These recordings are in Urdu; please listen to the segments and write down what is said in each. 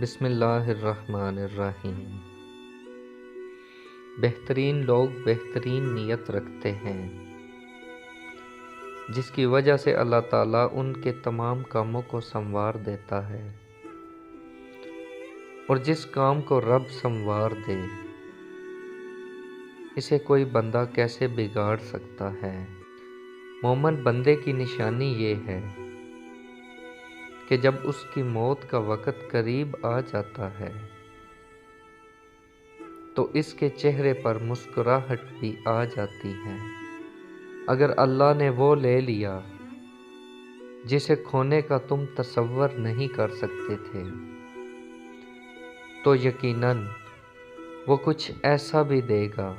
بسم اللہ الرحمن الرحیم۔ بہترین لوگ بہترین نیت رکھتے ہیں، جس کی وجہ سے اللہ تعالیٰ ان کے تمام کاموں کو سنوار دیتا ہے، اور جس کام کو رب سنوار دے اسے کوئی بندہ کیسے بگاڑ سکتا ہے۔ مومن بندے کی نشانی یہ ہے کہ جب اس کی موت کا وقت قریب آ جاتا ہے تو اس کے چہرے پر مسکراہٹ بھی آ جاتی ہے۔ اگر اللہ نے وہ لے لیا جسے کھونے کا تم تصور نہیں کر سکتے تھے تو یقیناً وہ کچھ ایسا بھی دے گا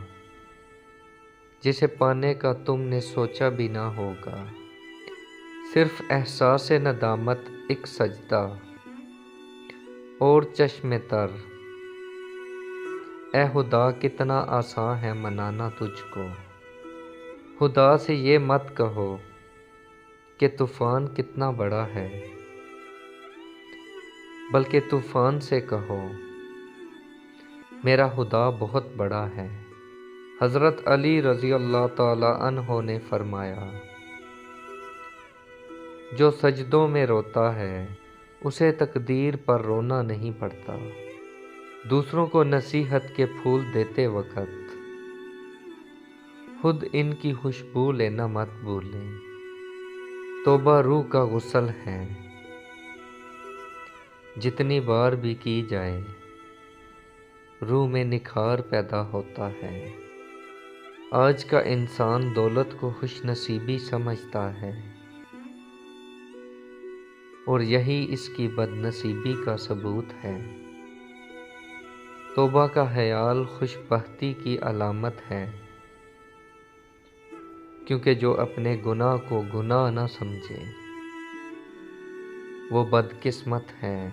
جسے پانے کا تم نے سوچا بھی نہ ہوگا۔ صرف احساس ندامت ایک سجدہ اور چشم تر، اے خدا کتنا آسان ہے منانا تجھ کو۔ خدا سے یہ مت کہو کہ طوفان کتنا بڑا ہے، بلکہ طوفان سے کہو میرا خدا بہت بڑا ہے۔ حضرت علی رضی اللہ تعالی عنہ نے فرمایا، جو سجدوں میں روتا ہے اسے تقدیر پر رونا نہیں پڑتا۔ دوسروں کو نصیحت کے پھول دیتے وقت خود ان کی خوشبو لینا مت بھولیں۔ توبہ روح کا غسل ہے، جتنی بار بھی کی جائے روح میں نکھار پیدا ہوتا ہے۔ آج کا انسان دولت کو خوش نصیبی سمجھتا ہے، اور یہی اس کی بد نصیبی کا ثبوت ہے۔ توبہ کا خیال خوش بختی کی علامت ہے، کیونکہ جو اپنے گناہ کو گناہ نہ سمجھے وہ بدقسمت ہے۔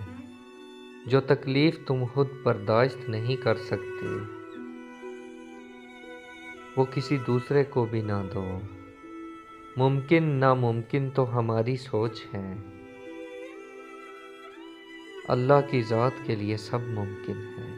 جو تکلیف تم خود برداشت نہیں کر سکتے وہ کسی دوسرے کو بھی نہ دو۔ ممکن ناممکن تو ہماری سوچ ہے، اللہ کی ذات کے لیے سب ممکن ہے۔